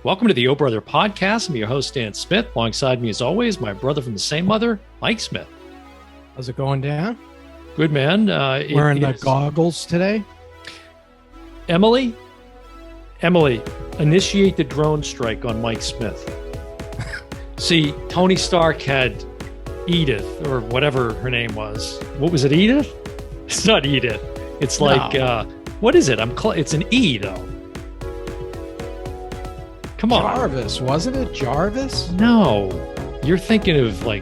Welcome to the O Brother Podcast. I'm your host, Dan Smith. Alongside me, as always, my brother from the same mother, Mike Smith. How's it going, Dan? Good, man. Wearing the goggles today. Emily, initiate the drone strike on Mike Smith. See, Tony Stark had Edith, or whatever her name was. What was it, Edith? It's not Edith. It's like, what is it? It's an E, though. Come on. Jarvis, wasn't it? Jarvis? No. You're thinking of, like,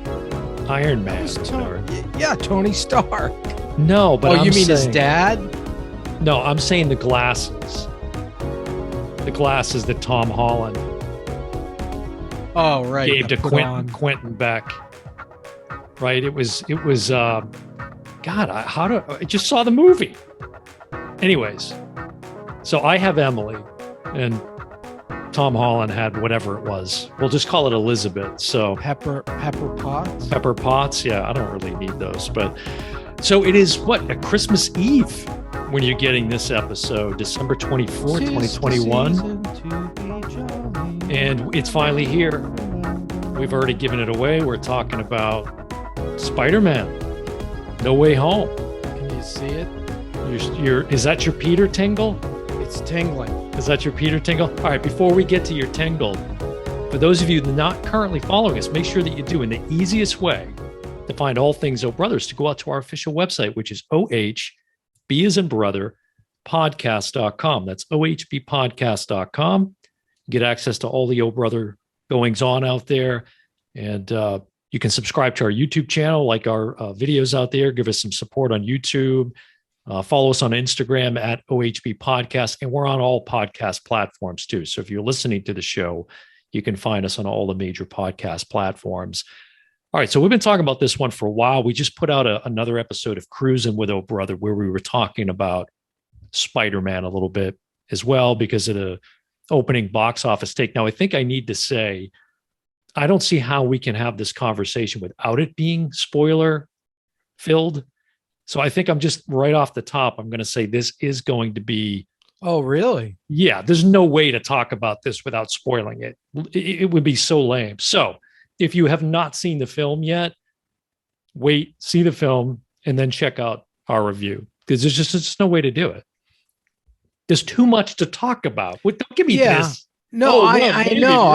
Iron Man. Tony Stark. No, but you mean his dad? No, I'm saying the glasses. The glasses that Tom Holland gave to Quentin Beck. Right? It was God, I just saw the movie. Anyways, so I have Emily and Tom Holland had whatever it was. We'll just call it Elizabeth. So Pepper Potts. Pepper Potts. Yeah, I don't really need those, but so it is a Christmas Eve when you're getting this episode, December 24th, 2021. And it's finally here. We've already given it away. We're talking about Spider-Man, No Way Home. Can you see it? Is that your Peter tingle? It's tingling. Is that your Peter tingle? All right, before we get to your tingle, for those of you not currently following us, make sure that you do. And the easiest way to find all things O Brothers to go out to our official website, which is OHB as in brother, podcast.com. That's ohbpodcast.com. Get access to all the O Brother goings on out there. And you can subscribe to our YouTube channel, like our videos out there. Give us some support on YouTube. Follow us on Instagram at OHB Podcast, and we're on all podcast platforms too. So if you're listening to the show, you can find us on all the major podcast platforms. All right, so we've been talking about this one for a while. We just put out another episode of Cruising with O Brother where we were talking about Spider-Man a little bit as well because of the opening box office take. Now, I think I need to say, I don't see how we can have this conversation without it being spoiler-filled. So I think I'm just right off the top, I'm going to say this is going to be. Oh, really? Yeah, there's no way to talk about this without spoiling it. It would be so lame. So if you have not seen the film yet, wait, see the film, and then check out our review because there's just no way to do it. There's too much to talk about. Don't give me this. No, I know.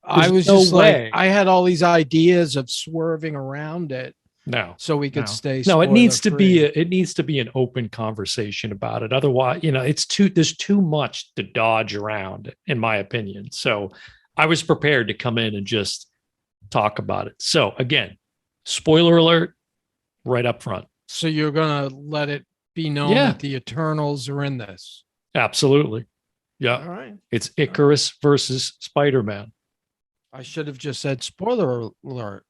I had all these ideas of swerving around it. No, so we could stay. No, it needs to be an open conversation about it. Otherwise, there's too much to dodge around, in my opinion. So I was prepared to come in and just talk about it. So again, spoiler alert, right up front. So you're gonna let it be known that the Eternals are in this? Absolutely. Yeah. All right. It's Icarus versus Spider-Man. I should have just said spoiler alert.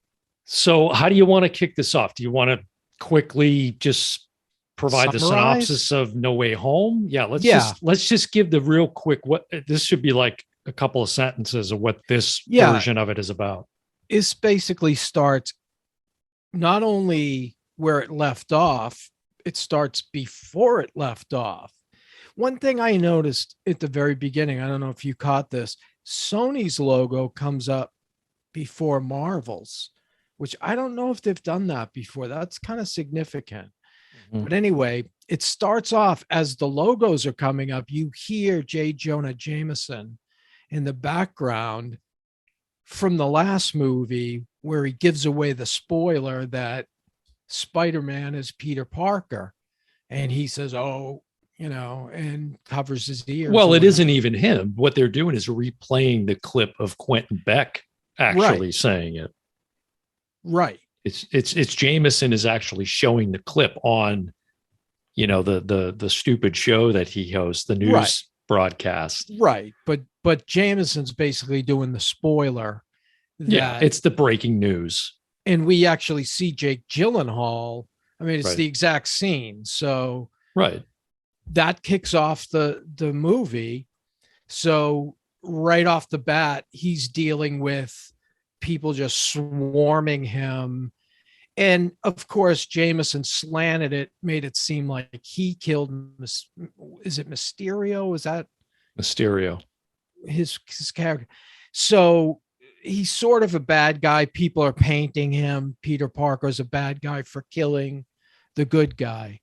So how do you want to kick this off? Do you want to quickly just provide the synopsis of No Way Home? Yeah, let's just give the real quick, what this should be like a couple of sentences of what this version of it is about. It basically starts not only where it left off, it starts before it left off. One thing I noticed at the very beginning, I don't know if you caught this, Sony's logo comes up before Marvel's, which I don't know if they've done that before. That's kind of significant. Mm-hmm. But anyway, it starts off as the logos are coming up. You hear J. Jonah Jameson in the background from the last movie where he gives away the spoiler that Spider-Man is Peter Parker. And he says, and covers his ears. Well, it isn't even him. What they're doing is replaying the clip of Quentin Beck actually saying it. Right. It's Jameson is actually showing the clip on, the stupid show that he hosts, the news broadcast. Right. But Jameson's basically doing the spoiler. It's the breaking news. And we actually see Jake Gyllenhaal. I mean, it's the exact scene. So that kicks off the movie. So right off the bat, he's dealing with people just swarming him. And of course, Jameson slanted it, made it seem like he killed, is it Mysterio? Is that Mysterio? his character. So he's sort of a bad guy. People are painting him. Peter Parker is a bad guy for killing the good guy.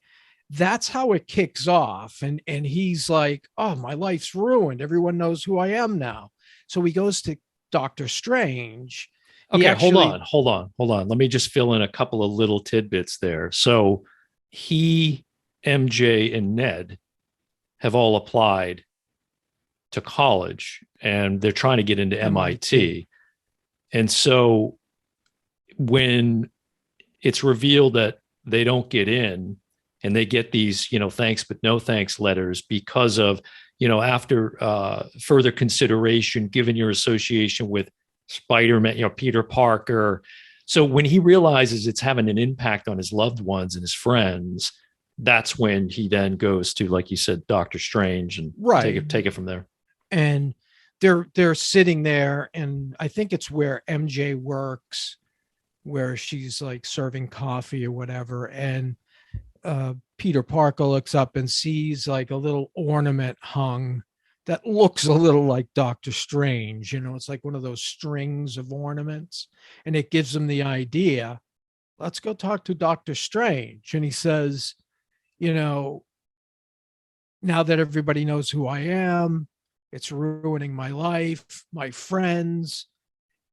That's how it kicks off. And he's like, oh, my life's ruined. Everyone knows who I am now. So he goes to Doctor Strange. Okay, hold on. Let me just fill in a couple of little tidbits there. So he, MJ, and Ned have all applied to college, and they're trying to get into MIT. And so when it's revealed that they don't get in, and they get these, thanks but no thanks letters because of, after further consideration, given your association with Spider-Man, Peter Parker. So when he realizes it's having an impact on his loved ones and his friends, that's when he then goes to, like you said, Doctor Strange, and take it from there. And they're sitting there, and I think it's where MJ works, where she's like serving coffee or whatever. And Peter Parker looks up and sees like a little ornament hung that looks a little like Doctor Strange. It's like one of those strings of ornaments, and it gives him the idea, let's go talk to Doctor Strange. And he says, now that everybody knows who I am, it's ruining my life, my friends.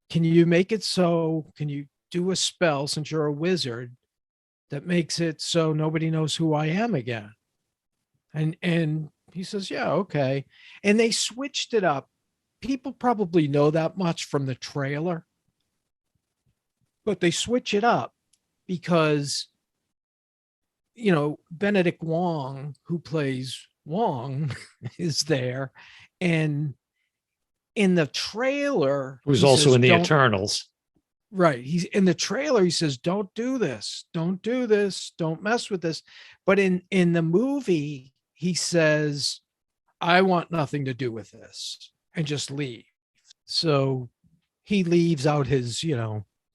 Can you make it so, can you do a spell, since you're a wizard, that makes it so nobody knows who I am again? And he says, yeah, okay. And they switched it up. People probably know that much from the trailer, but they switch it up because, Benedict Wong, who plays Wong, is there. And in the trailer, who's also in the Eternals. Right. He's in the trailer. He says, don't do this. Don't do this. Don't mess with this. But in the movie, he says, I want nothing to do with this, and just leave. So he leaves out his,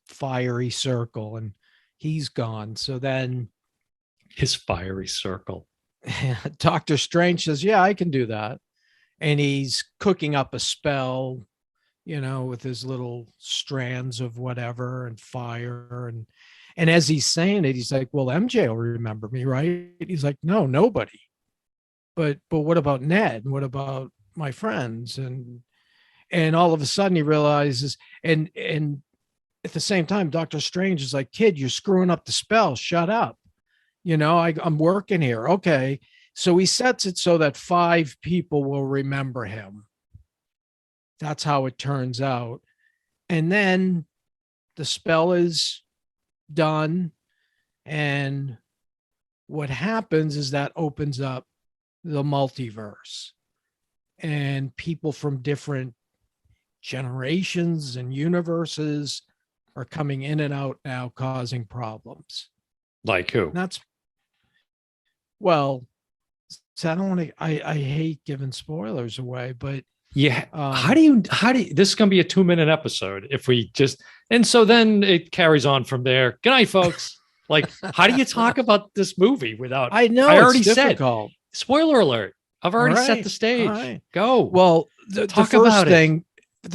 fiery circle, and he's gone. So then his fiery circle. Doctor Strange says, yeah, I can do that. And he's cooking up a spell, with his little strands of whatever and fire. And as he's saying it, he's like, well, MJ will remember me, right? He's like, no, nobody. But what about Ned? What about my friends? And all of a sudden he realizes, and at the same time, Doctor Strange is like, kid, you're screwing up the spell. Shut up. I'm working here. Okay. So he sets it so that 5 people will remember him. That's how it turns out. And then the spell is done. And what happens is that opens up the multiverse. And people from different generations and universes are coming in and out now, causing problems. Like who? So I don't want to, I hate giving spoilers away, but yeah. How do you, this is going to be a 2-minute episode if we just, and so then it carries on from there. Good night, folks. Like, how do you talk about this movie without, I already said, spoiler alert. I've already set the stage. Right. Go. Well, the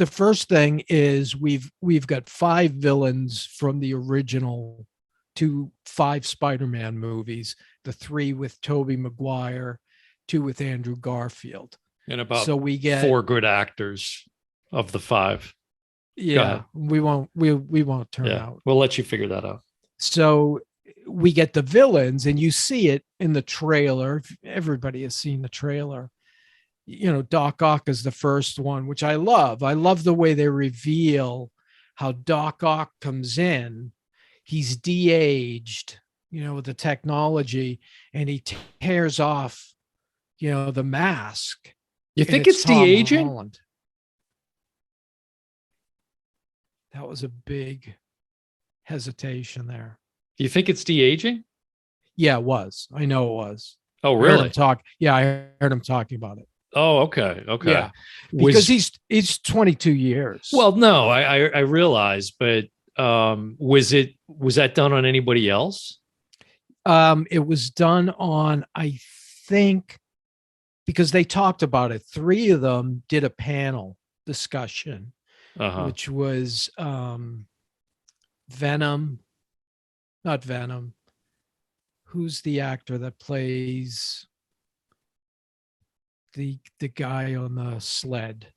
first thing is we've got 5 villains from the original 5 Spider-Man movies, the 3 with Tobey Maguire, 2 with Andrew Garfield. And about we get 4 good actors of the 5. Yeah, we won't turn out. We'll let you figure that out. So we get the villains, and you see it in the trailer. Everybody has seen the trailer. Doc Ock is the first one, which I love. I love the way they reveal how Doc Ock comes in. He's de-aged, with the technology, and he tears off, the mask. You think it's de-aging? Holland. That was a big hesitation there. Do you think it's de-aging? Yeah, it was. I know it was. Oh, really? I heard him talking about it. Oh, okay. Yeah, because he's 22 years. Well, no, I realize, but was that done on anybody else? It was done on, I think, because they talked about it. Three of them did a panel discussion, which was Venom, not Venom. Who's the actor that plays the guy on the sled?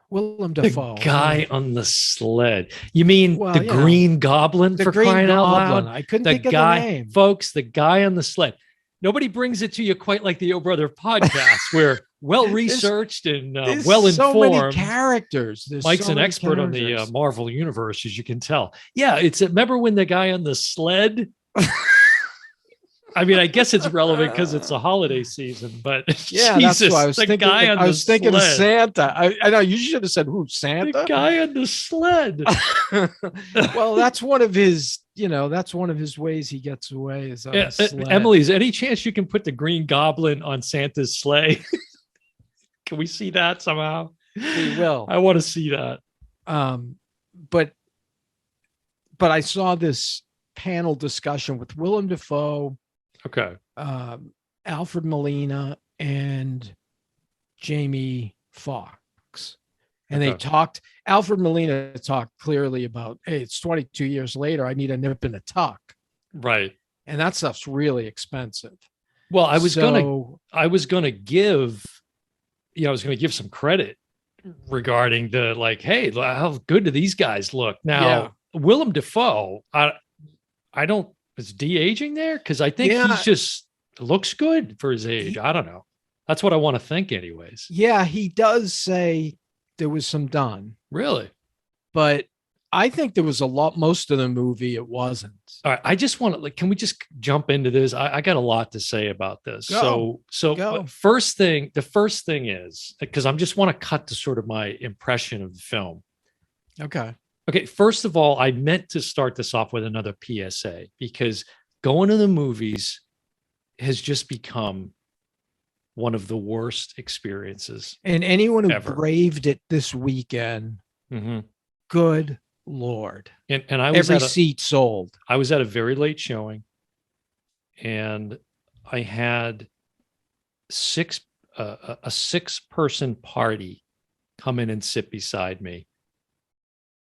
Willem Dafoe. The guy on the sled. You mean Well, the Green Goblin, the for Green crying out Goblin. loud? I couldn't The think of guy, the name. folks, the guy on the sled. Nobody brings it to you quite like the Oh Brother podcast, where well-researched and well-informed. So many characters. Mike's so an many expert on the characters. Marvel universe, as you can tell. Yeah, remember when the guy on the sled? I mean, I guess it's relevant because it's the holiday season, but yeah, Jesus, that's why I was thinking. Guy on I was thinking sled. of Santa. I know you should have said who, Santa. The guy on the sled. Well, that's one of his. That's one of his ways he gets away. Is on a sled. Emily, is any chance you can put the Green Goblin on Santa's sleigh? Can we see that somehow? We will. I want to see that. But I saw this panel discussion with Willem Dafoe. Okay. Alfred Molina and Jamie Foxx. And they talked, Alfred Molina talked clearly about, hey, it's 22 years later. I need a nip and a tuck. Right. And that stuff's really expensive. Well, I was going to give some credit regarding the hey, how good do these guys look? Now, Willem Dafoe, I don't, is de-aging there? Because I think he's just looks good for his age. I don't know. That's what I want to think anyways. Yeah, he does say there was some done. Really? But I think there was most of the movie it wasn't. All right. I just want to can we just jump into this? I got a lot to say about this. Go. The first thing is, because I just want to cut to sort of my impression of the film. Okay, first of all, I meant to start this off with another PSA because going to the movies has just become one of the worst experiences. And anyone who ever. braved it this weekend, good Lord. And I was every seat sold. I was at a very late showing, and I had a 6-person party come in and sit beside me.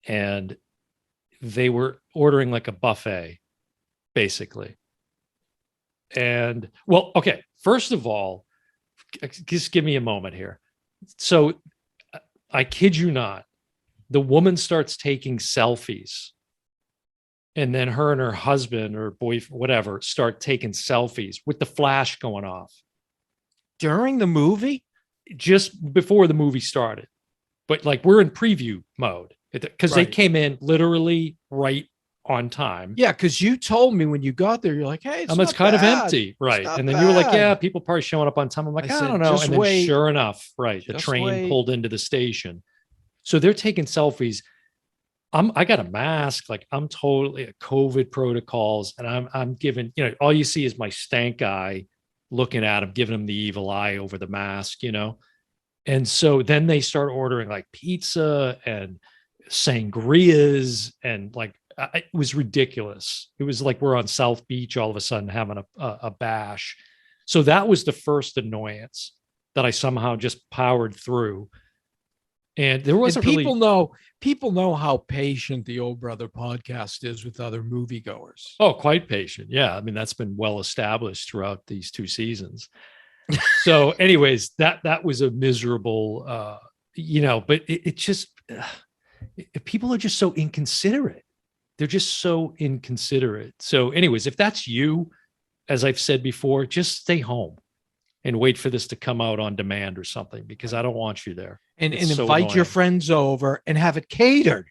And they were ordering like a buffet, basically. And well, okay, first of all, just give me a moment here. So I kid you not, the woman starts taking selfies. And then her and her husband or boyfriend, whatever, start taking selfies with the flash going off. During the movie? Just before the movie started. But we're in preview mode. Because they came in literally right on time. Yeah, because you told me when you got there, you're like, hey, it's kind of empty. Right. And then you were like, yeah, people probably showing up on time. I'm like, I don't know. And then sure enough, the train pulled into the station. So they're taking selfies. I got a mask. I'm totally at COVID protocols. And I'm giving, all you see is my stank eye looking at him, giving him the evil eye over the mask, And so then they start ordering pizza and sangrias and it was ridiculous. It was like we're on South Beach all of a sudden having a bash. So that was the first annoyance that I somehow just powered through. And there wasn't people know how patient the Old Brother podcast is with other moviegoers. Oh, quite patient. Yeah. I mean, that's been well established throughout these 2 seasons. So anyways, that was a miserable, but it just, people are just so inconsiderate. They're just so inconsiderate. So anyways, if that's you, as I've said before, just stay home and wait for this to come out on demand or something, because I don't want you there. And invite your friends over and have it catered.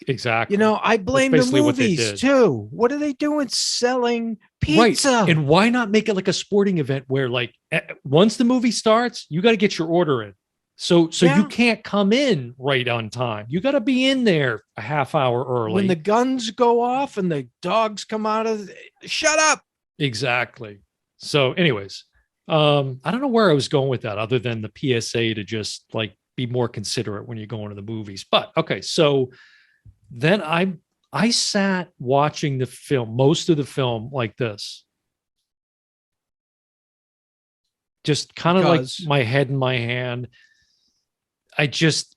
Exactly. I blame the movies too. What are they doing selling pizza? Right. And why not make it like a sporting event where once the movie starts, you got to get your order in. So you can't come in right on time. You got to be in there a half hour early. When the guns go off and the dogs come out shut up. Exactly. So anyways, I don't know where I was going with that other than the PSA to just be more considerate when you're going to the movies. But okay, so then I sat watching the film, most of the film like this. just kind of like Because- my head in my hand. This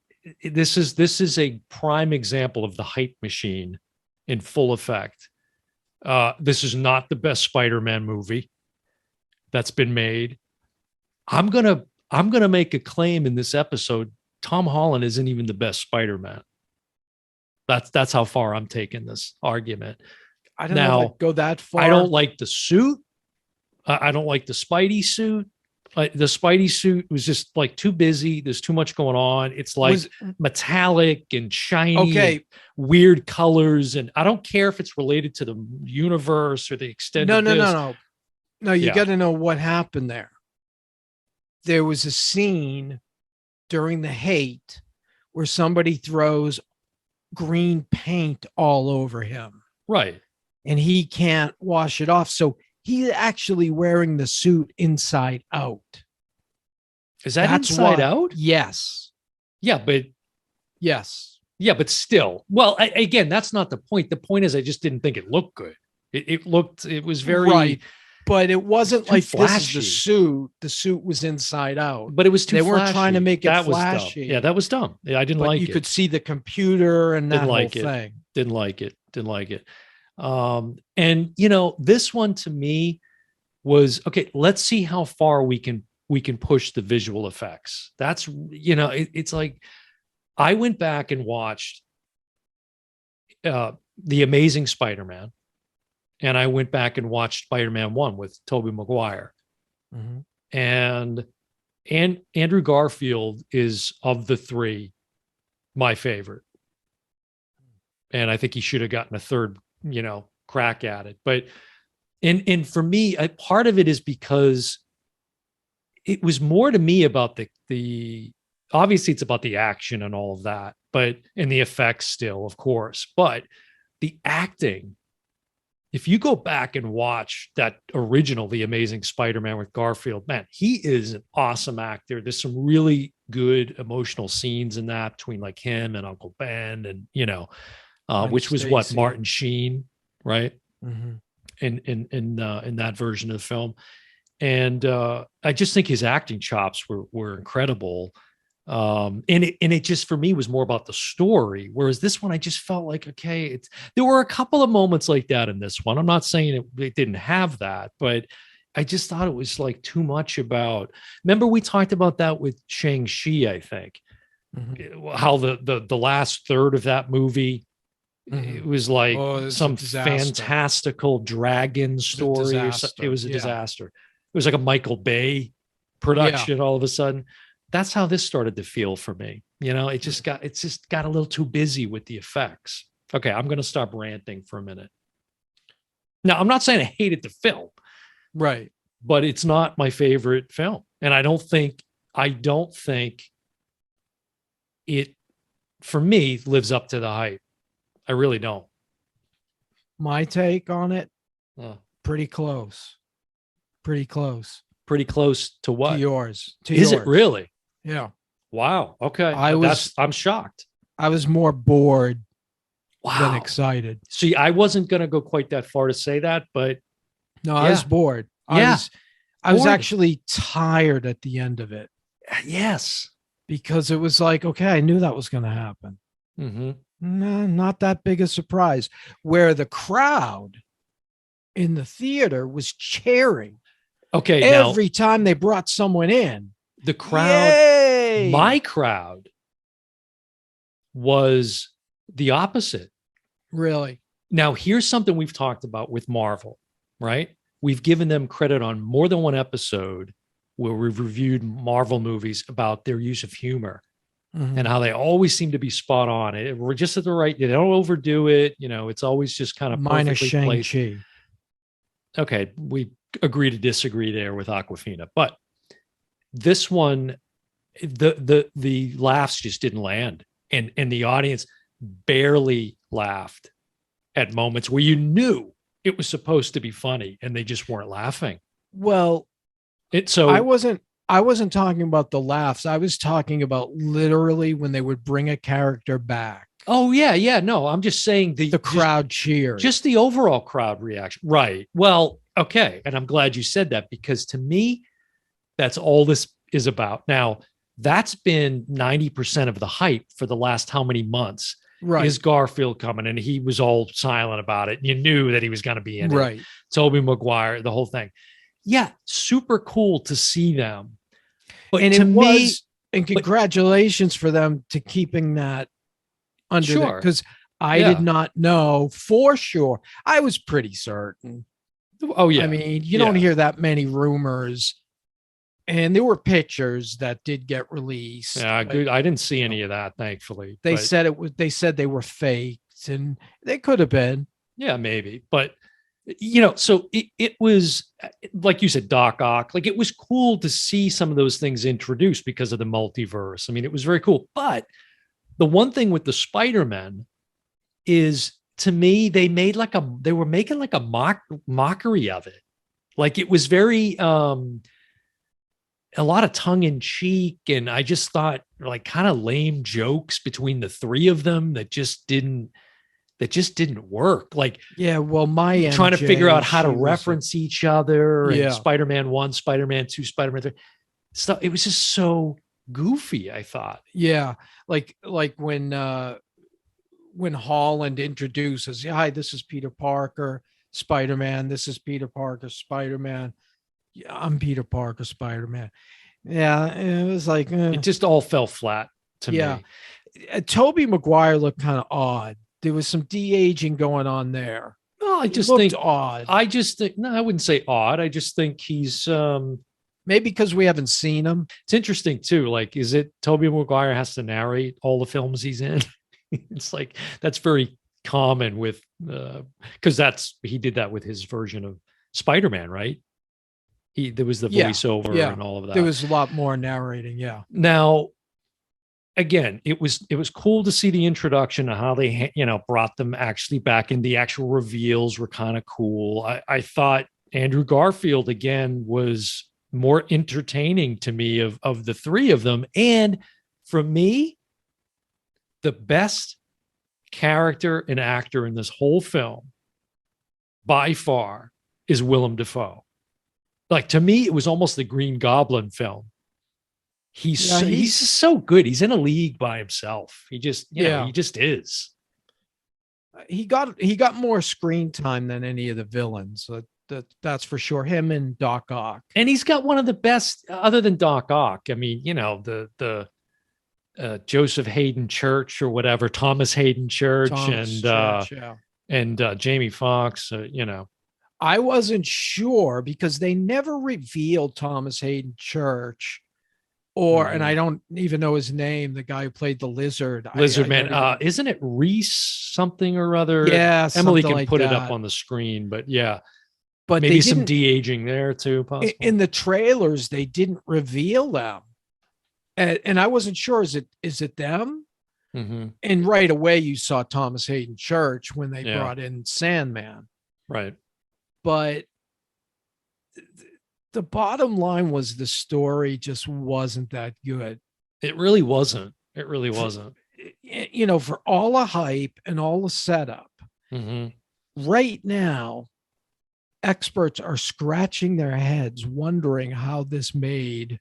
is a prime example of the hype machine in full effect. This is not the best Spider-Man movie that's been made. I'm gonna make a claim in this episode. Tom Holland isn't even the best Spider-Man. That's how far I'm taking this argument. I don't know if I'd go that far. I don't like the suit. I don't like the Spidey suit. The Spidey suit was just like too busy. There's too much going on. It's like metallic and shiny, and weird colors. And I don't care if it's related to the universe or the extended. No, you got to know what happened there. There was a scene during the hate where somebody throws green paint all over him. Right. And he can't wash it off. So he's actually wearing the suit inside out. Is that inside out? Yes. Yeah, but yes. Yeah, but still. Well, again, that's not the point. The point is I just didn't think it looked good. It was very right. But it wasn't like flashy. This is the suit. The suit was inside out. But it was too They flashy. weren't trying to make it that flashy. Was dumb. Yeah, that was dumb. Yeah, I didn't like it. You could see the computer and that whole thing. Didn't like it. And this one to me was okay. Let's see how far we can push the visual effects. That's it's like I went back and watched The Amazing Spider-Man, and I went back and watched Spider-Man 1 with Tobey Maguire, and Andrew Garfield is, of the three, my favorite, and I think he should have gotten a third crack at it. But and for me, part of it is because it was more to me about the obviously it's about the action and all of that, but and the effects still, of course, but the acting. If you go back and watch that original The Amazing Spider-Man with Garfield, man, he is an awesome actor. There's some really good emotional scenes in that between like him and Uncle Ben, and which was what Martin Sheen, right? In that version of the film. And I just think his acting chops were incredible. And it just for me was more about the story, whereas this one I just felt like, okay, there were a couple of moments like that in this one. I'm not saying it didn't have that, but I just thought it was like too much about. Remember we talked about that with Shang-Chi, I think, how the last third of that movie. It was like some fantastical dragon story. It was a disaster. It was like a Michael Bay production all of a sudden. That's how this started to feel for me. It's just got a little too busy with the effects. Okay, I'm going to stop ranting for a minute. Now, I'm not saying I hated the film. Right. But it's not my favorite film. And I don't think it, for me, lives up to the hype. I really don't. My take on it, pretty close. Pretty close. Pretty close to what? To yours. Is it really? Yeah. Wow. Okay. I'm shocked. I was more bored than excited. See, I wasn't going to go quite that far to say that, but no, I was bored. I was actually tired at the end of it. Yes. Because it was like, okay, I knew that was going to happen. No, not that big a surprise. Where the crowd in the theater was cheering. Okay. Every time they brought someone in. The crowd, Yay! My crowd was the opposite. Really? Now, here's something we've talked about with Marvel, right? We've given them credit on more than one episode where we've reviewed Marvel movies about their use of humor and how they always seem to be spot on. We're just at the right, they don't overdo it. It's always just kind of minus Shang-Chi. Okay, we agree to disagree there with Awkwafina, but this one, the laughs just didn't land, and the audience barely laughed at moments where you knew it was supposed to be funny, and they just weren't laughing. Well, I wasn't talking about the laughs. I was talking about literally when they would bring a character back. Oh yeah. No, I'm just saying the crowd cheer, just the overall crowd reaction. Right. Well, okay, and I'm glad you said that, because to me, That's all this is about. Now, that's been 90% of the hype for the last how many months? Right. Is Garfield coming? And he was all silent about it. You knew that he was going to be in Right. it. Tobey Maguire, the whole thing. Yeah, super cool to see them. But and to it was, me, and congratulations for them to keeping that under sure, because I did not know for sure. I was pretty certain. Oh yeah. I mean, you don't hear that many rumors. And there were pictures that did get released. Yeah, good. I didn't see any of that, thankfully. They said it was. They said they were faked, and they could have been. Yeah, maybe. But so it was like you said, Doc Ock. Like it was cool to see some of those things introduced because of the multiverse. I mean, it was very cool. But the one thing with the Spider-Man is, to me, they were making like a mockery of it. Like it was very a lot of tongue in cheek. And I just thought like kind of lame jokes between the three of them that just didn't work. Like, yeah, well, my trying to figure out how to was reference each other and Spider-Man 1, Spider-Man 2, Spider-Man 3 stuff. It was just so goofy, I thought. Yeah. Like when Holland introduces, hi, this is Peter Parker, Spider-Man. This is Peter Parker, Spider-Man. Yeah, I'm Peter Parker, Spider-Man. Yeah, it was like it just all fell flat to me. Tobey Maguire looked kind of odd. There was some de-aging going on there. No, I just think odd. I just think no, I wouldn't say odd. I just think he's maybe because we haven't seen him. It's interesting too. Like, is it Tobey Maguire has to narrate all the films he's in? It's like that's very common with because he did that with his version of Spider-Man, right? There was the voiceover and all of that. There was a lot more narrating. Yeah. Now, again, it was cool to see the introduction of how they brought them actually back, and the actual reveals were kind of cool. I thought Andrew Garfield again was more entertaining to me of the three of them, and for me, the best character and actor in this whole film by far is Willem Dafoe. Like, to me, it was almost the Green Goblin film. He's so good. He's in a league by himself. He just, he just is. He got more screen time than any of the villains. That's for sure. Him and Doc Ock. And he's got one of the best, other than Doc Ock. I mean, the Joseph Hayden Church or whatever, Thomas Hayden Church, and Jamie Foxx. I wasn't sure because they never revealed Thomas Hayden Church, and I don't even know his name. The guy who played the Lizard Man. Isn't it Reese something or other? Yeah, Emily can put it up on the screen, but yeah. But maybe some de-aging there too, possibly. In the trailers, they didn't reveal them. And I wasn't sure, is it them? Mm-hmm. And right away you saw Thomas Hayden Church when they brought in Sandman. Right. But the bottom line was the story just wasn't that good. It really wasn't. It really wasn't. For all the hype and all the setup, right now, experts are scratching their heads wondering how this made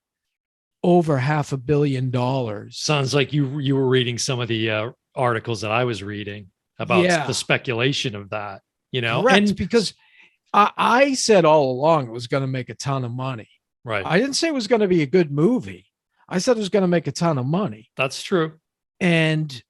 over $500 million. Sounds like you were reading some of the articles that I was reading about the speculation of that, Correct, and because I said all along it was going to make a ton of money. Right. I didn't say it was going to be a good movie. I said it was going to make a ton of money. That's true. And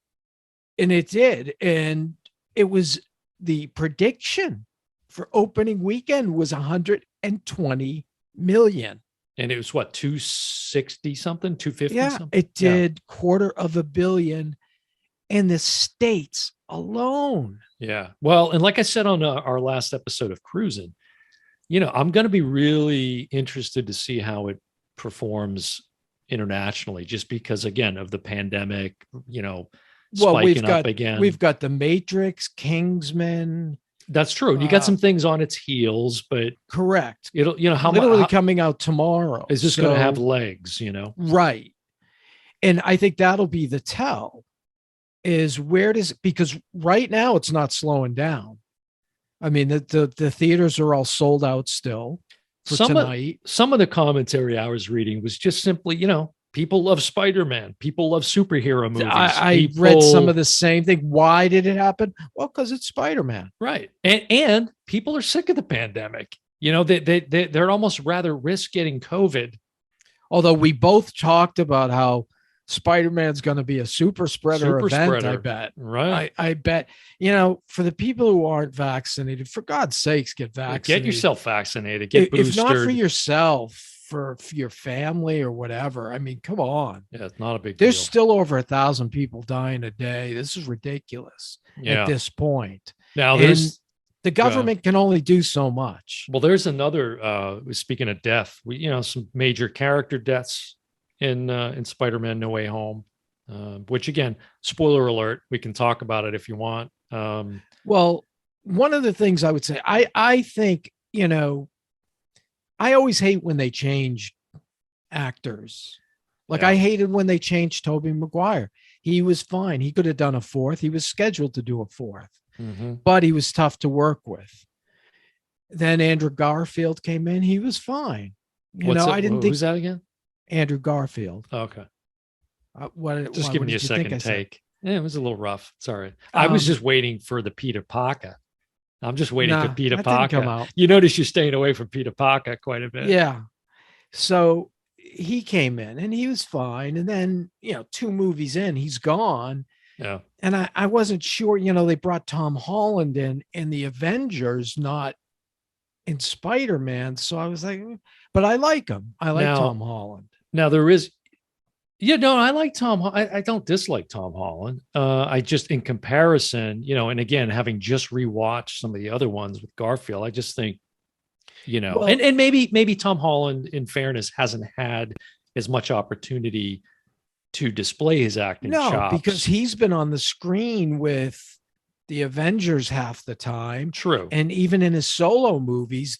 it did. And it was the prediction for opening weekend was 120 million. And it was what, 260 something, 250 something? It did $250 million in the States alone. Yeah. Well, and like I said on our last episode of Cruising, I'm going to be really interested to see how it performs internationally, just because, again, of the pandemic, spiking up again. We've got The Matrix, Kingsman. That's true. You got some things on its heels, but correct. It'll, how literally coming out tomorrow. Is this going to have legs? Right. And I think that'll be the tell. Is because right now it's not slowing down. I mean, the theaters are all sold out still. for some tonight. Some of the commentary I was reading was just simply, people love Spider-Man. People love superhero movies. I read some of the same thing. Why did it happen? Well, because it's Spider-Man. Right. And people are sick of the pandemic. They'd almost rather risk getting COVID. Although we both talked about how Spider-Man's going to be a super spreader event, I bet. Right. I bet, for the people who aren't vaccinated, for God's sakes, get vaccinated. Get yourself vaccinated. Get boosted. If not for yourself, for your family or whatever. I mean, come on. Yeah, it's not a big There's deal. still over 1,000 people dying a day. This is ridiculous at this point. Now, the government can only do so much. Well, there's another, speaking of death, some major character deaths in Spider-Man No Way Home, which again, spoiler alert, we can talk about it if you want. Well, one of the things I would say, I think, I always hate when they change actors. Like I hated when they changed Tobey Maguire. He was fine. He could have done a fourth. He was scheduled to do a fourth, but he was tough to work with. Then Andrew Garfield came in. He was fine. I didn't think. Who's that again? Andrew Garfield. Okay. Just giving you a second take. Yeah, it was a little rough. Sorry. I was just waiting for the Peter Parker. I'm just waiting for Peter Parker. You notice you're staying away from Peter Parker quite a bit. Yeah. So he came in and he was fine. And then, 2 movies in, he's gone. Yeah. And I wasn't sure, they brought Tom Holland in the Avengers, not in Spider-Man. So I was like, but I like him. I like Tom Holland. Now there is, I like Tom. I don't dislike Tom Holland. I just, in comparison, and again, having just rewatched some of the other ones with Garfield, I just think, and maybe Tom Holland, in fairness, hasn't had as much opportunity to display his acting chops. Because he's been on the screen with the Avengers half the time. True. And even in his solo movies,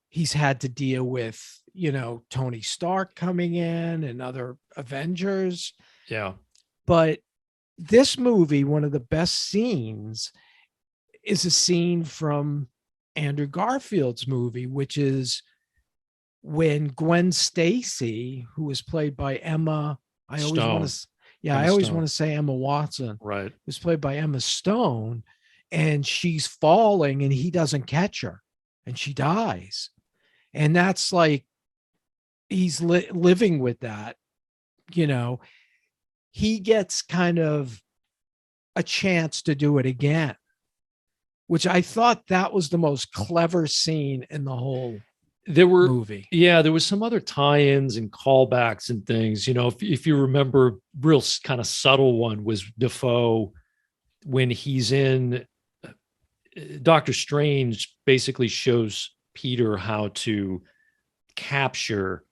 he's had to deal with, Tony Stark coming in and other Avengers. Yeah. But this movie, one of the best scenes is a scene from Andrew Garfield's movie, which is when Gwen Stacy, who was played by Emma, I always want to say Emma Watson, right, was played by Emma Stone, and she's falling and he doesn't catch her and she dies. And that's like, he's living with that, he gets kind of a chance to do it again, which I thought that was the most clever scene in the whole movie. Yeah, there was some other tie-ins and callbacks and things. If you remember, real kind of subtle one was Defoe when he's in Doctor Strange basically shows Peter how to capture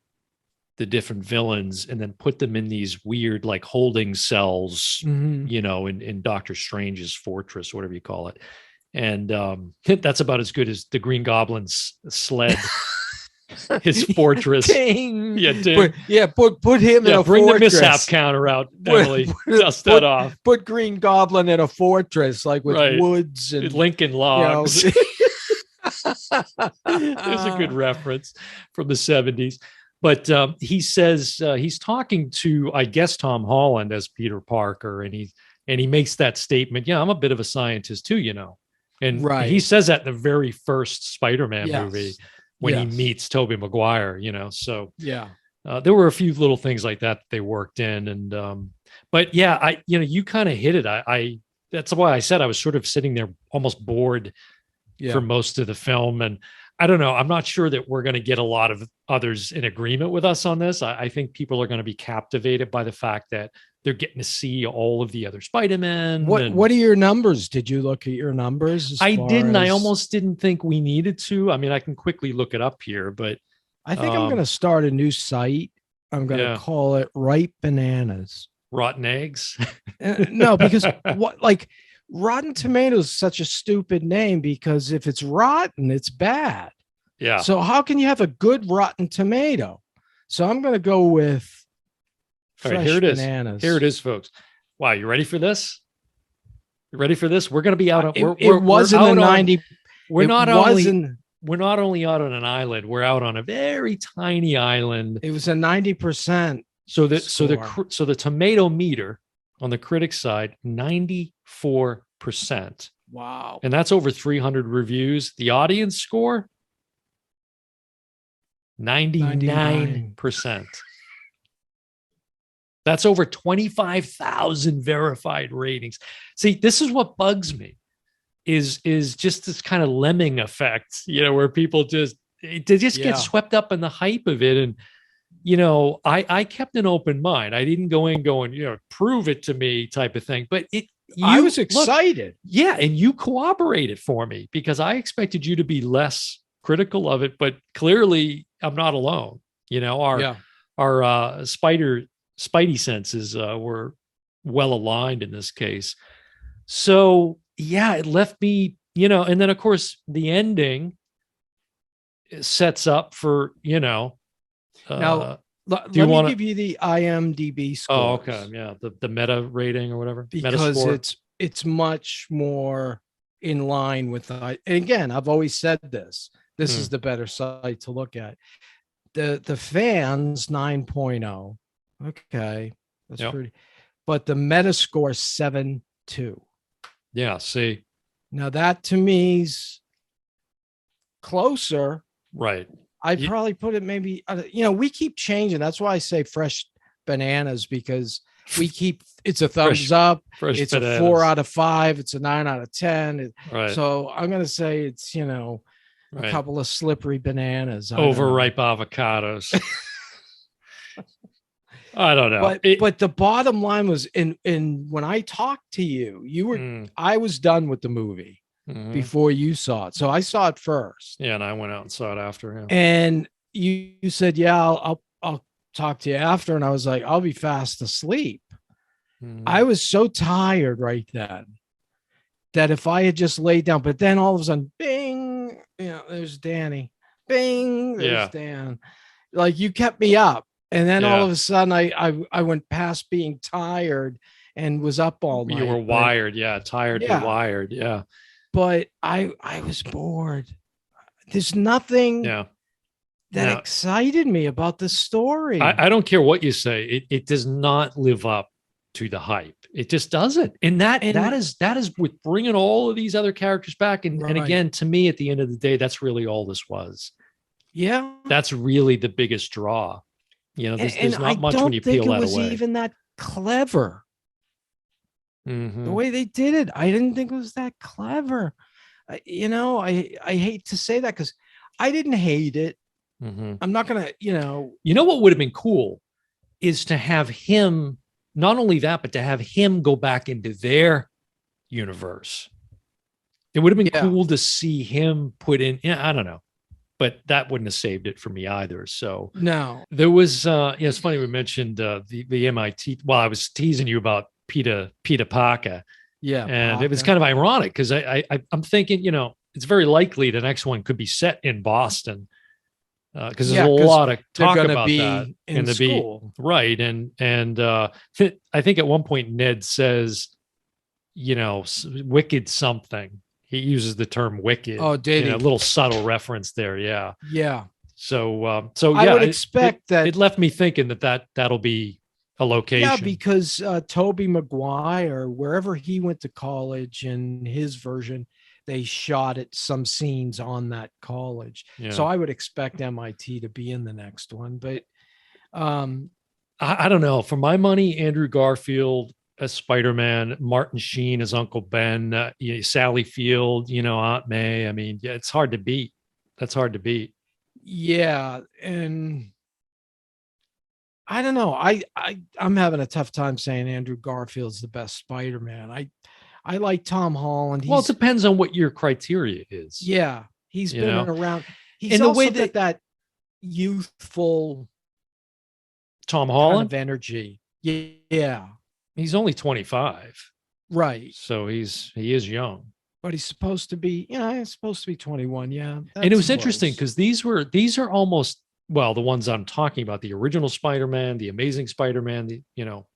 the different villains and then put them in these weird like holding cells, in Doctor Strange's fortress, whatever you call it. And that's about as good as the Green Goblin's sled. His fortress. Ding. Yeah, ding. Put him in a bring fortress. The mishap counter out, Emily. Dust that off. Put Green Goblin in a fortress, like with woods and Lincoln logs. There's a good reference from the 70s. But he says he's talking to, I guess, Tom Holland as Peter Parker, and he makes that statement. Yeah, I'm a bit of a scientist too, And he says that in the very first Spider-Man movie when he meets Tobey Maguire, So there were a few little things like that they worked in, and but yeah, you kind of hit it. I that's why I said I was sort of sitting there almost bored for most of the film, and I don't know. I'm not sure that we're going to get a lot of others in agreement with us on this. I think people are going to be captivated by the fact that they're getting to see all of the other Spider-Man. What are your numbers? Did you look at your numbers? I didn't. I almost didn't think we needed to. I mean, I can quickly look it up here, but I think I'm going to start a new site. I'm going to call it Ripe Bananas. Rotten Eggs? No, because Rotten Tomatoes is such a stupid name, because if it's rotten, it's bad. Yeah. So how can you have a good Rotten Tomato? So I'm going to go with fresh bananas. Here it is, folks. Wow, you ready for this? You ready for this? We're going to be out. It was in the 90. We're not only we're not only out on an island, we're out on a very tiny island. It was a 90%. So score. the tomato meter on the critic side, 94%. Wow. And that's over 300 reviews. The audience score, 99%. That's over 25,000 verified ratings. See, this is what bugs me is just this kind of lemming effect, where people they just get swept up in the hype of it. And, I kept an open mind. I didn't go in going, prove it to me type of thing, but I was excited. Yeah. And you cooperated for me because I expected you to be less critical of it, but clearly I'm not alone. Our Spidey senses were well aligned in this case. So yeah, it left me, and then of course the ending sets up for, now let me give you the IMDb scores. Oh, okay. Yeah. The meta rating or whatever. Because it's much more in line with and again, I've always said this is the better site to look at. The fans 9.0. Okay. That's pretty, but the meta score 7.2. Yeah. See, now that to me's closer. Right. I'd probably put it maybe, we keep changing. That's why I say fresh bananas, because it's a thumbs up. It's bananas. A 4 out of 5. It's a 9 out of 10. Right. So I'm going to say it's, a couple of slippery bananas. Overripe avocados. I don't know. But the bottom line was in when I talked to you, I was done with the movie before you saw it. So I saw it first. Yeah. And I went out and saw it after. Yeah. And you said, yeah, I'll talk to you after. And I was like, I'll be fast asleep. I was so tired right then that if I had just laid down, but then all of a sudden, bing, there's Danny. Bing, there's Dan. Like, you kept me up. And then all of a sudden I went past being tired and was up all night. You were wired. Tired and wired. Yeah. But I was bored. There's nothing that excited me about the story. I don't care what you say. It does not live up to the hype. It just doesn't. And that is with bringing all of these other characters back. And again, to me, at the end of the day, that's really all this was. Yeah. That's really the biggest draw. There's not much when you peel that away. I don't think it was even that clever. Mm-hmm. The way they did it, I didn't think it was that clever. I hate to say that because I didn't hate it. Mm-hmm. I'm not gonna, what would have been cool is to have him, not only that, but to have him go back into their universe. It would have been cool to see him put in. I don't know. But that wouldn't have saved it for me either. So no, there was, it's funny we mentioned the MIT. Well, I was teasing you about Peter Parker. Yeah. And it was kind of ironic because I'm thinking, it's very likely the next one could be set in Boston because there's a lot of talk about that in the school. Right. And I think at one point Ned says, wicked something. He uses the term wicked. Oh, did he? A little subtle reference there. Yeah. Yeah. So I would expect that it left me thinking that'll be a location. Yeah, because Tobey Maguire, wherever he went to college in his version, they shot at some scenes on that college. Yeah. So I would expect MIT to be in the next one. But I don't know. For my money, Andrew Garfield as Spider-Man, Martin Sheen as Uncle Ben, Sally Field, Aunt May. I mean, it's hard to beat. That's hard to beat. Yeah. And I don't know. I'm having a tough time saying Andrew Garfield's the best Spider-Man. I like Tom Holland. Well, it depends on what your criteria is. Yeah. He's been around. He's also the way that youthful Tom Holland kind of energy. Yeah. He's only 25. Right. So he is young. But he's supposed to be, he's supposed to be 21. Yeah. And it was interesting because these are almost, well, the ones I'm talking about, the original Spider-Man, the Amazing Spider-Man,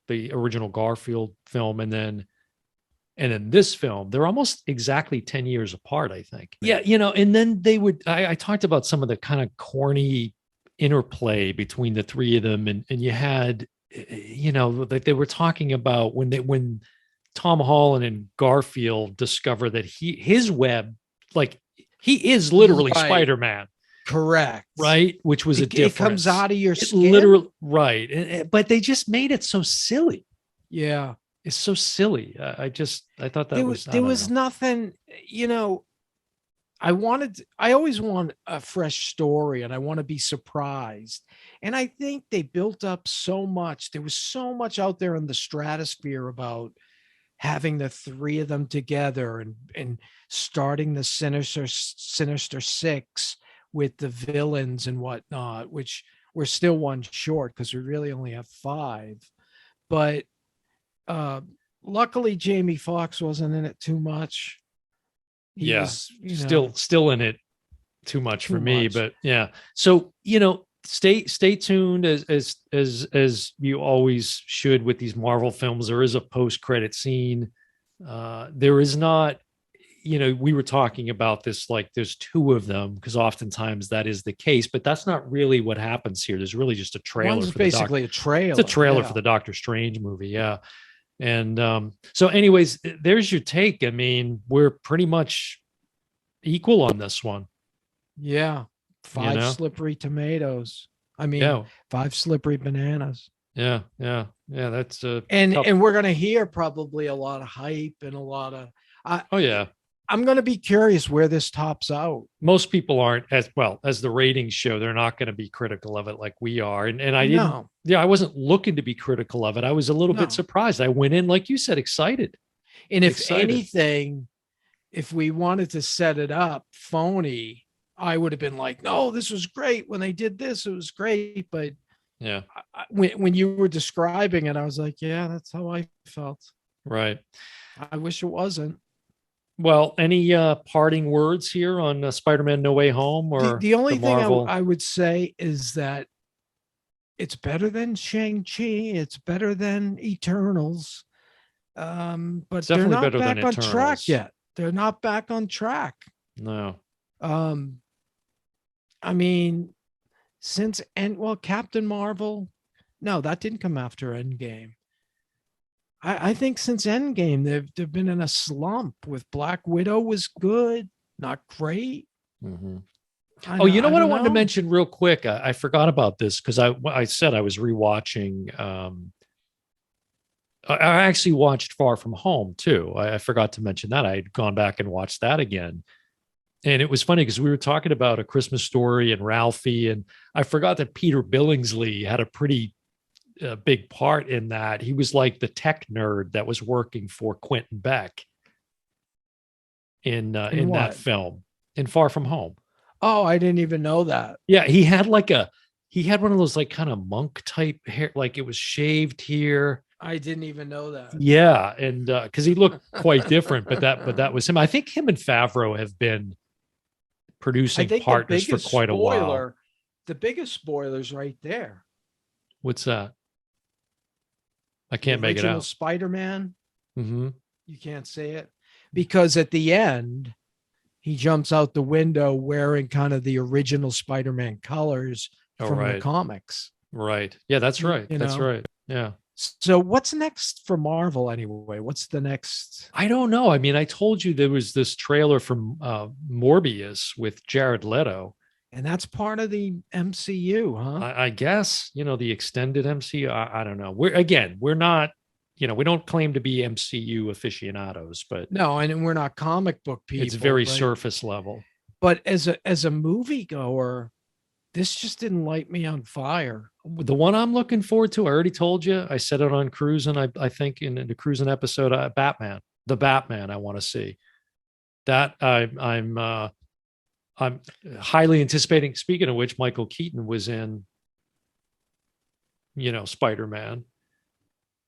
the original Garfield film, and then And in this film, they're almost exactly 10 years apart, I think. Yeah, you know, and then they would, I talked about some of the kind of corny interplay between the three of them. And you had, you know, like they were talking about when Tom Holland and Garfield discover that his web, like he is literally Right. Spider-Man. Correct. Right. Which was a difference. It comes out of your skin. Literally. Right. But they just made it so silly. Yeah. It's so silly. I thought that there was nothing, you know, I always want a fresh story and I want to be surprised. And I think they built up so much. There was so much out there in the stratosphere about having the three of them together and starting the Sinister Six with the villains and whatnot, which we're still one short because we really only have 5. But luckily Jamie Foxx wasn't in it too much. He was, still in it too much for me, but yeah. So, you know, stay tuned as you always should with these Marvel films. There is a post-credit scene. There is not, you know, we were talking about this, like there's 2 of them because oftentimes that is the case, but that's not really what happens here. There's really just a trailer. One's basically a trailer. It's a trailer for the Doctor Strange movie. Yeah. And so anyways, there's your take. I mean, we're pretty much equal on this one. Yeah. 5 slippery tomatoes. I mean, 5 slippery bananas. Yeah. That's and we're gonna hear probably a lot of hype and a lot of I'm going to be curious where this tops out. Most people aren't as well as the ratings show. They're not going to be critical of it like we are. And I didn't, I wasn't looking to be critical of it. I was a little bit surprised. I went in, like you said, excited. And if anything, if we wanted to set it up phony, I would have been like, no, this was great. When they did this, it was great. But yeah, when you were describing it, I was like, yeah, that's how I felt. Right. I wish it wasn't. Well, any parting words here on Spider-Man No Way Home? Or the only thing I would say is that it's better than Shang-Chi. It's better than Eternals. But they're not back on track yet. They're not back on track. No. I mean, Captain Marvel, no, that didn't come after Endgame. I think since Endgame, they've been in a slump. With Black Widow was good, not great. Mm-hmm. You know what I wanted to mention real quick? I forgot about this because I said I was rewatching. I actually watched Far From Home too. I forgot to mention that. I had gone back and watched that again. And it was funny because we were talking about A Christmas Story and Ralphie, and I forgot that Peter Billingsley had a pretty big part in that. He was like the tech nerd that was working for Quentin Beck in that film, in Far From Home. Oh, I didn't even know that. Yeah, he had one of those like kind of monk type hair, like it was shaved here. I didn't even know that. Yeah, and because he looked quite different, but that was him. I think him and Favreau have been producing partners for quite a while. The biggest spoiler's right there. What's that? I can't make it out. Spider-Man. Mm-hmm. You can't say it because at the end, he jumps out the window wearing kind of the original Spider-Man colors from the comics. Right. Yeah, that's right. That's right. Yeah. So what's next for Marvel anyway? What's the next? I don't know. I mean, I told you there was this trailer from Morbius with Jared Leto. And that's part of the MCU, huh? I guess, the extended MCU. I don't know. We're not, we don't claim to be MCU aficionados, but no, and we're not comic book people. It's very surface level. But as a moviegoer, this just didn't light me on fire. The one I'm looking forward to, I already told you, I said it on Cruising. I think in the Cruising episode, the Batman I want to see. That I'm highly anticipating. Speaking of which, Michael Keaton was in, Spider-Man.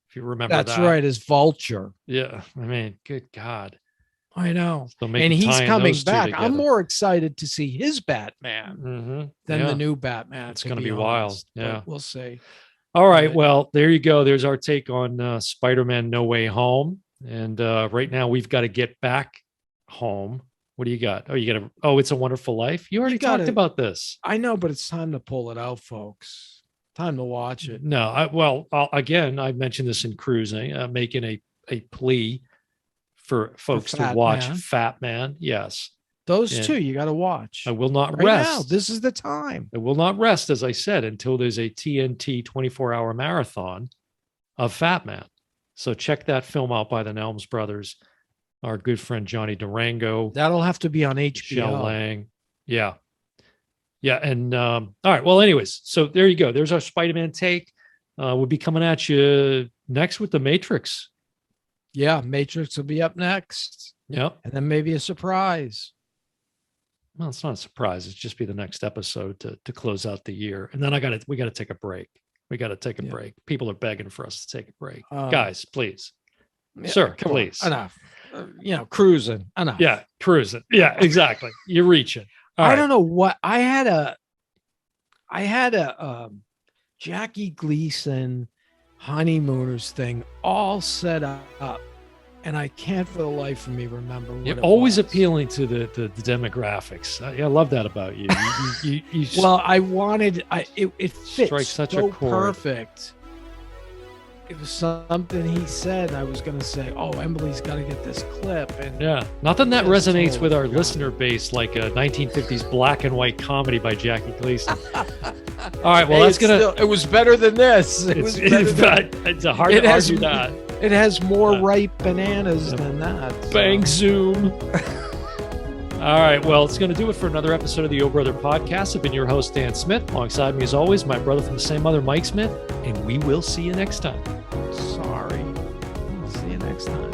If you remember that. That's right, as Vulture. Yeah. I mean, good God. I know. And he's coming back. I'm more excited to see his Batman than the new Batman. It's going to be wild. Yeah. But we'll see. All right. Well, there you go. There's our take on Spider-Man No Way Home. And right now we've got to get back home. What do you got? Oh, you got to. Oh, It's a Wonderful Life. You already talked about this. I know, but it's time to pull it out, folks. Time to watch it. No, again, I mentioned this in cruising, making a plea for folks to watch Fat Man. Yes. Those two you got to watch. I will not rest. Now. This is the time. I will not rest, as I said, until there's a TNT 24-hour marathon of Fat Man. So check that film out by the Nelms brothers. Our good friend Johnny Durango. That'll have to be on HBO. Shell Lang. Yeah. Yeah. And all right. Well, anyways, so there you go. There's our Spider-Man take. We'll be coming at you next with The Matrix. Yeah. Matrix will be up next. Yep. And then maybe a surprise. Well, it's not a surprise. It's just be the next episode to close out the year. And then we got to take a break. We got to take a break. People are begging for us to take a break. Guys, please. Sir, please. Enough. Cruising. Enough. Yeah, cruising. Yeah, exactly. You're reaching. I don't know what I had a Jackie Gleason honeymooners thing all set up, and I can't for the life of me remember what You're always appealing to the demographics. I love that about you. Well, I wanted it fits such so a chord. Perfect. It was something he said, and I was going to say, "Oh, Emily's got to get this clip." And yeah, nothing that resonates with our listener base like a 1950s black and white comedy by Jackie Gleason. All right, well, it was better than this. It's hard to argue that. It has more ripe bananas than that. So. Bang zoom. All right, well, it's going to do it for another episode of the Oh Brother Podcast. I've been your host, Dan Smith. Alongside me, as always, my brother from the same mother, Mike Smith. And we will see you next time. Sorry. See you next time.